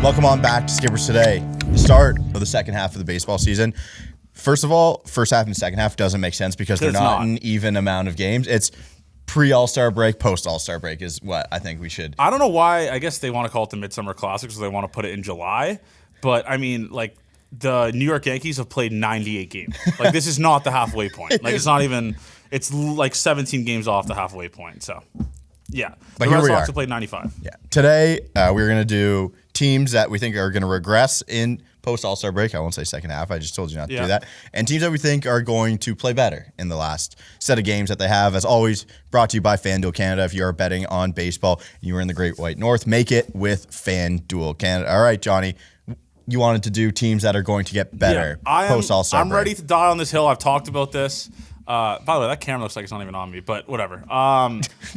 Welcome on back to Skippers Today. The start of the second half of the baseball season. First of all, first half and second half doesn't make sense because they're not an even amount of games. It's pre-All-Star break, post-All-Star break is what I think we should. I don't know why. I guess they want to call it the Midsummer Classic because they want to put it in July. But, I mean, like, the New York Yankees have played 98 games. Like, this is not the halfway point. Like, it's not even – it's like 17 games off the halfway point. So, yeah. But the here Red we Sox are. have played 95. Yeah. Today, we're going to do teams that we think are going to regress in post-All-Star break. I won't say second half. I just told you not to do that. And teams that we think are going to play better in the last set of games that they have. As always, brought to you by FanDuel Canada. If you are betting on baseball and you are in the Great White North, make it with FanDuel Canada. All right, Johnny, you wanted to do teams that are going to get better post-All-Star break. I'm ready to die on this hill. I've talked about this. By the way, that camera looks like it's not even on me, but whatever.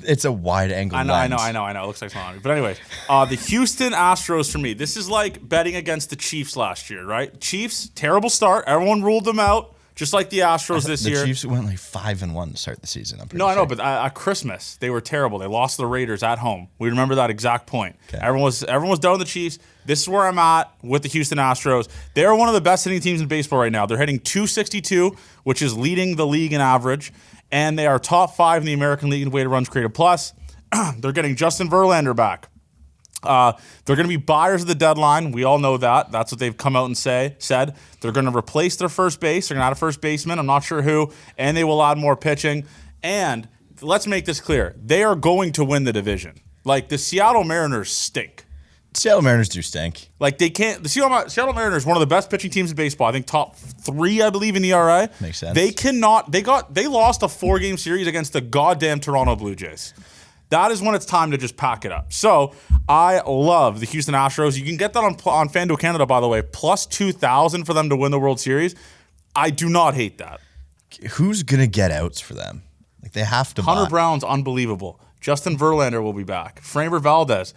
It's a wide-angle lens. I know. It looks like it's not on me. But anyways, the Houston Astros for me, this is like betting against the Chiefs last year, right? Chiefs, terrible start. Everyone ruled them out, just like the Astros this year. The Chiefs went like 5-1 to start the season, I'm pretty sure. I know, but at Christmas, they were terrible. They lost to the Raiders at home. We remember that exact point. Okay. Everyone was down on the Chiefs. This is where I'm at with the Houston Astros. They're one of the best hitting teams in baseball right now. They're hitting .262, which is leading the league in average, and they are top 5 in the American League in weighted runs created plus. They're getting Justin Verlander back. They're going to be buyers of the deadline. We all know that. That's what they've come out and said. They're going to replace their first base. They're going to add a first baseman. I'm not sure who. And they will add more pitching. And let's make this clear. They are going to win the division. Like, the Seattle Mariners stink. Seattle Mariners do stink. Like, they can't. The Seattle Mariners, one of the best pitching teams in baseball. I think top 3, I believe, in ERA. Makes sense. They cannot. They lost a 4-game series against the goddamn Toronto Blue Jays. That is when it's time to just pack it up. So I love the Houston Astros. You can get that on FanDuel Canada, by the way, plus 2,000 for them to win the World Series. I do not hate that. Who's gonna get outs for them? Like, they have to. Hunter Brown's unbelievable. Justin Verlander will be back. Framber Valdez.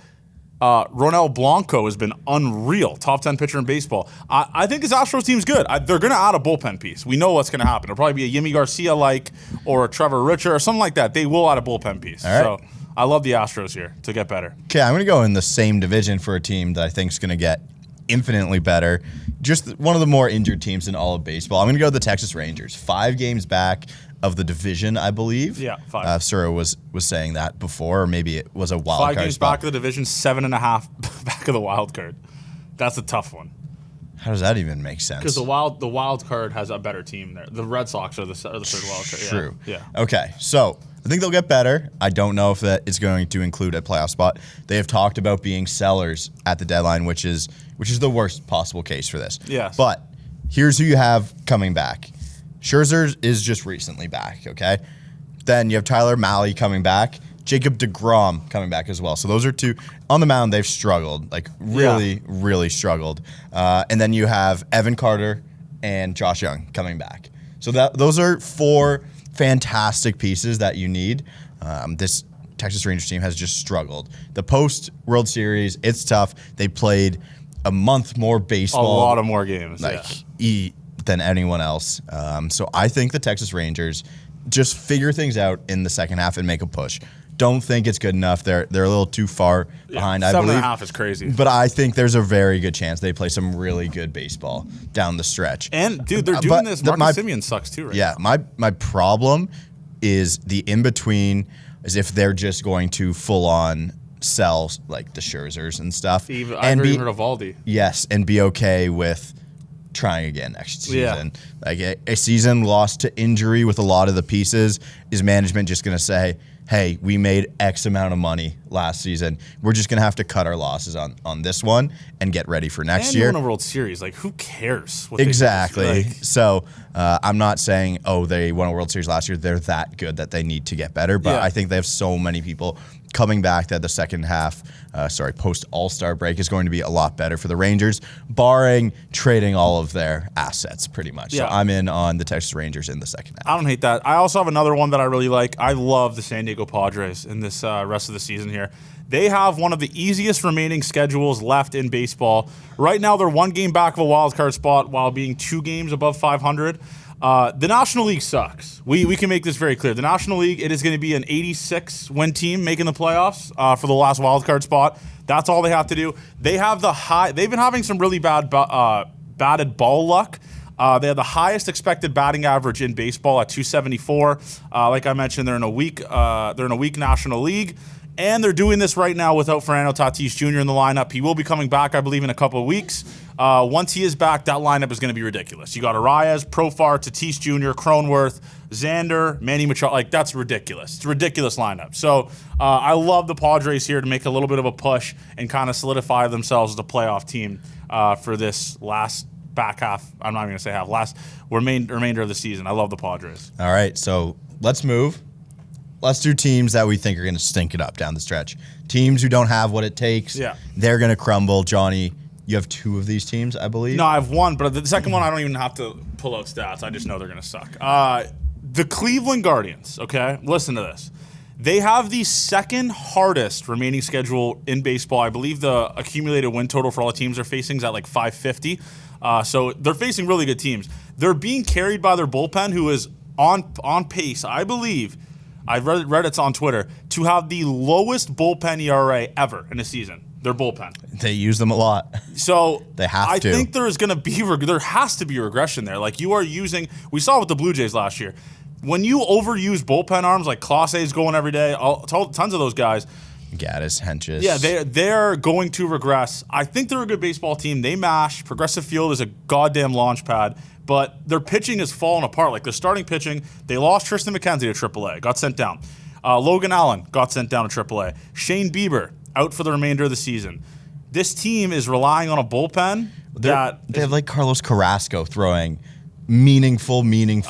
Ronel Blanco has been unreal. Top 10 pitcher in baseball. I think this Astros team's good. They're going to add a bullpen piece. We know what's going to happen. It'll probably be a Yimi Garcia-like or a Trevor Richard or something like that. They will add a bullpen piece. All right. So I love the Astros here to get better. Okay, I'm going to go in the same division for a team that I think is going to get infinitely better. Just one of the more injured teams in all of baseball. I'm going to go to the Texas Rangers. 5 games back of the division, I believe. Yeah, 5. Sura was saying that before, or maybe it was a wild 5 card games spot. back of the division, 7.5 back of the wild card. That's a tough one. How does that even make sense? Because the wild card has a better team there. The Red Sox are the third wild card. True. Yeah. Okay, so I think they'll get better. I don't know if that is going to include a playoff spot. They have talked about being sellers at the deadline, which is the worst possible case for this. Yes. But here's who you have coming back. Scherzer is just recently back, okay? Then you have Tyler Mahle coming back. Jacob deGrom coming back as well. So those are 2. On the mound, they've struggled, like really struggled. And then you have Evan Carter and Josh Young coming back. So those are 4 fantastic pieces that you need. This Texas Rangers team has just struggled. The post-World Series, it's tough. They played a month more baseball. A lot of more games, than anyone else. So I think the Texas Rangers just figure things out in the second half and make a push. Don't think it's good enough. They're a little too far behind, I believe. 7.5 is crazy. But I think there's a very good chance they play some really good baseball down the stretch. And, dude, they're doing this. Marcus Semien sucks too right now. My problem is the in-between is if they're just going to full-on sell, like, the Scherzers and stuff. Avery and Johnny. Yes, and be okay with trying again next season. Like a season lost to injury with a lot of the pieces, is management just going to say, hey, we made X amount of money last season. We're just going to have to cut our losses on this one and get ready for next year. And you won a World Series. Like, who cares? Exactly. So I'm not saying, they won a World Series last year. They're that good that they need to get better. But I think they have so many people coming back that the second half, post-All-Star break is going to be a lot better for the Rangers, barring trading all of their assets pretty much. Yeah. So I'm in on the Texas Rangers in the second half. I don't hate that. I also have another one that I really like. I love the San Diego Padres in this rest of the season here. They have one of the easiest remaining schedules left in baseball. Right now, they're 1 game back of a wild card spot while being 2 games above 500. The National League sucks. We can make this very clear. The National League, it is going to be an 86-win team making the playoffs for the last wild card spot. That's all they have to do. They have the high. They've been having some really bad batted ball luck. They have the highest expected batting average in baseball at 274. Like I mentioned, they're in a weak National League. And they're doing this right now without Fernando Tatis Jr. in the lineup. He will be coming back, I believe, in a couple of weeks. Once he is back, that lineup is going to be ridiculous. You got Arias, Profar, Tatis Jr., Cronenworth, Xander, Manny Machado. Like, that's ridiculous. It's a ridiculous lineup. So I love the Padres here to make a little bit of a push and kind of solidify themselves as a playoff team for this last back half. I'm not even going to say half. Last remainder of the season. I love the Padres. All right, so let's move. Let's do teams that we think are going to stink it up down the stretch. Teams who don't have what it takes. Yeah. They're going to crumble. Johnny, you have 2 of these teams, I believe? No, I have 1, but the second one I don't even have to pull out stats. I just know they're going to suck. The Cleveland Guardians, okay? Listen to this. They have the second hardest remaining schedule in baseball. I believe the accumulated win total for all the teams they're facing is at like 550. So they're facing really good teams. They're being carried by their bullpen, who is on pace, I believe. I've read it's on Twitter, to have the lowest bullpen ERA ever in a season. Their bullpen. They use them a lot. So they have to. I think there has to be regression there. Like, you are using, we saw it with the Blue Jays last year. When you overuse bullpen arms, like Clase's going every day, tons of those guys. Gaddis, Henches. Yeah, they're going to regress. I think they're a good baseball team. They mash. Progressive Field is a goddamn launch pad. But their pitching has fallen apart. Like, their starting pitching, they lost Tristan McKenzie to AAA, got sent down. Logan Allen got sent down to AAA. Shane Bieber out for the remainder of the season. This team is relying on a bullpen they have like Carlos Carrasco throwing meaningful innings.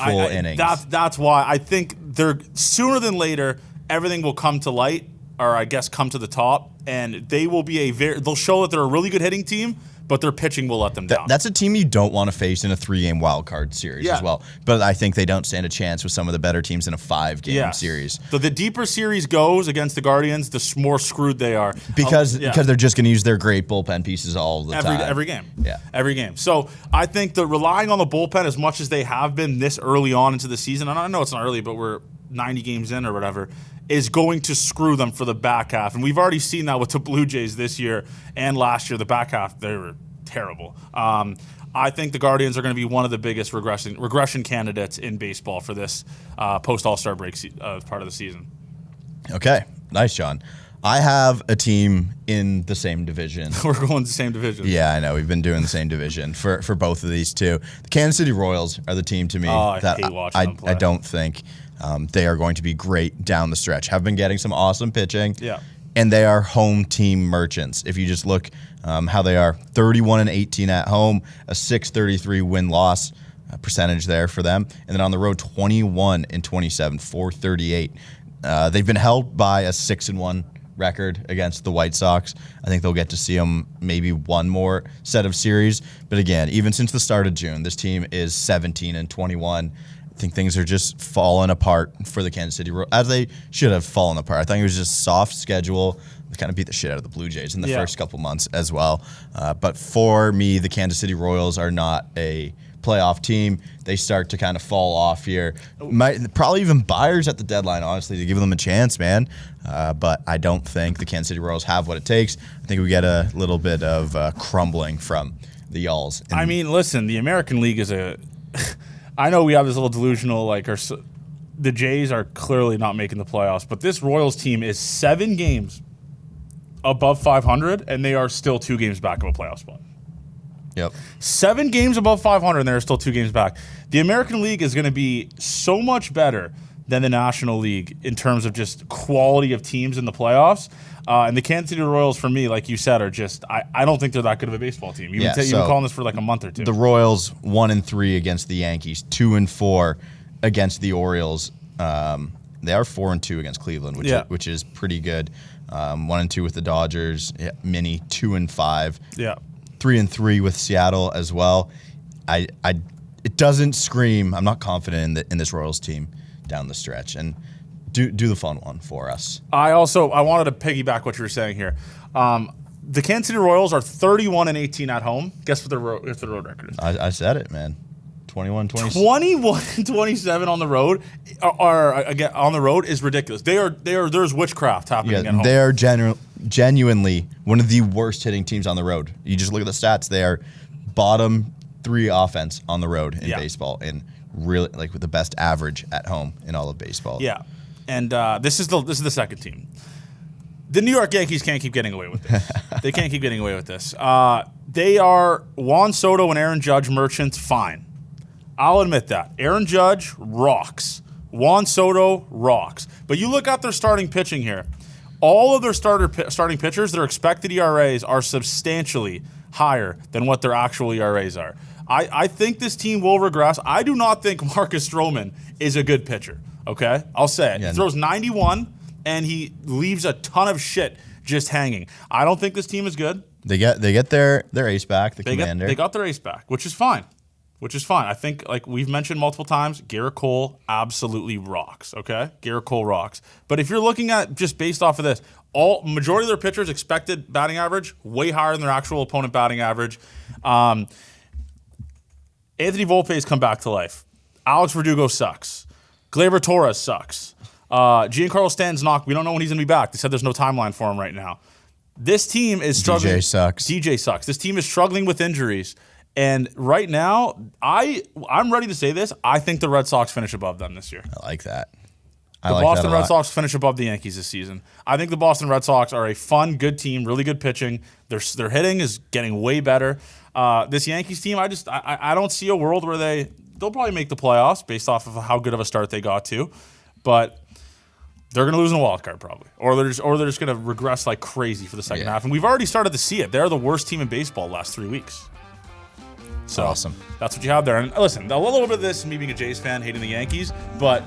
That's why I think they're sooner than later everything will come to light, or I guess come to the top, and they will be they'll show that they're a really good hitting team, but their pitching will let them down. That's a team you don't want to face in a 3-game wild card series as well. But I think they don't stand a chance with some of the better teams in a 5-game series. So the deeper series goes against the Guardians, the more screwed they are. Because they're just going to use their great bullpen pieces all the time. Every game. Yeah. Every game. So I think that relying on the bullpen as much as they have been this early on into the season, and I know it's not early, but we're 90 games in or whatever, is going to screw them for the back half. And we've already seen that with the Blue Jays this year and last year. The back half, they were terrible. I think the Guardians are going to be one of the biggest regression candidates in baseball for this post-All-Star break part of the season. Okay. Nice, John. I have a team in the same division. We're going the same division. Yeah, I know. We've been doing the same division for both of these two. The Kansas City Royals are the team to me that hate watching them play. I don't think they are going to be great down the stretch. Have been getting some awesome pitching. Yeah. And they are home team merchants. If you just look how they are, 31-18 at home, a 6.33 win-loss percentage there for them. And then on the road, 21-27, 4.38. They've been held by a 6-1 record against the White Sox. I think they'll get to see them maybe one more set of series. But again, even since the start of June, this team is 17-21. I think things are just falling apart for the Kansas City Royals, as they should have fallen apart. I think it was just soft schedule. They kind of beat the shit out of the Blue Jays in the first couple months as well. But for me, the Kansas City Royals are not a playoff team. They start to kind of fall off here. Probably even buyers at the deadline, honestly, to give them a chance, man. But I don't think the Kansas City Royals have what it takes. I think we get a little bit of crumbling from the Y'alls. I mean, listen, the American League is a... I know we have this little delusional, the Jays are clearly not making the playoffs, but this Royals team is 7 games above 500, and they are still 2 games back of a playoff spot. Yep. 7 games above 500, and they're still 2 games back. The American League is going to be so much better than the National League in terms of just quality of teams in the playoffs. And the Kansas City Royals, for me, like you said, are just I don't think they're that good of a baseball team. You've been calling this for like a month or two. The Royals 1-3 against the Yankees, 2-4 against the Orioles. They are 4-2 against Cleveland, which is pretty good. 1-2 with the Dodgers. Yeah, Mini 2-5. Yeah. 3-3 with Seattle as well. It doesn't scream. I'm not confident in this Royals team down the stretch. And do the fun one for us. I wanted to piggyback what you were saying here. The Kansas City Royals are 31-18 at home. Guess what their road record is? I said it, man. 21-27 on the road, or again on the road is ridiculous. There's witchcraft happening at home. They are genuinely one of the worst hitting teams on the road. You just look at the stats; they are bottom 3 offense on the road in baseball, and really like with the best average at home in all of baseball. Yeah, and this is the second team. The New York Yankees can't keep getting away with this. They can't keep getting away with this. They are Juan Soto and Aaron Judge merchants. Fine. I'll admit that. Aaron Judge rocks. Juan Soto rocks. But you look at their starting pitching here. All of their starting pitchers, their expected ERAs are substantially higher than what their actual ERAs are. I think this team will regress. I do not think Marcus Stroman is a good pitcher. Okay? I'll say it. He throws 91, and he leaves a ton of shit just hanging. I don't think this team is good. They get their ace back, commander. They got their ace back, which is fine. I think, like we've mentioned multiple times, Garrett Cole absolutely rocks, okay? Garrett Cole rocks. But if you're looking at just based off of this, majority of their pitchers' expected batting average way higher than their actual opponent batting average. Anthony Volpe's come back to life. Alex Verdugo sucks. Gleyber Torres sucks. Giancarlo Stanton's knocked. We don't know when he's going to be back. They said there's no timeline for him right now. This team is struggling. DJ sucks. This team is struggling with injuries. And right now, I'm ready to say this. I think the Red Sox finish above them this year. I like that. The Boston Red Sox finish above the Yankees this season. I think the Boston Red Sox are a fun, good team, really good pitching. Their hitting is getting way better. This Yankees team, I don't see a world where they'll probably make the playoffs based off of how good of a start they got to, but they're going to lose in a wild card probably, or they're just going to regress like crazy for the second half. And we've already started to see it. They're the worst team in baseball the last 3 weeks. So awesome. That's what you have there. And listen, a little bit of this, me being a Jays fan, hating the Yankees, but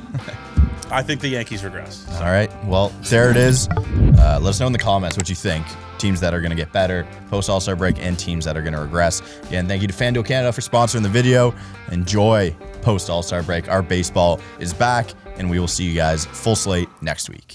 I think the Yankees regress. So. All right. Well, there it is. Let us know in the comments what you think. Teams that are going to get better post All-Star break and teams that are going to regress. Again, thank you to FanDuel Canada for sponsoring the video. Enjoy post All-Star break. Our baseball is back, and we will see you guys full slate next week.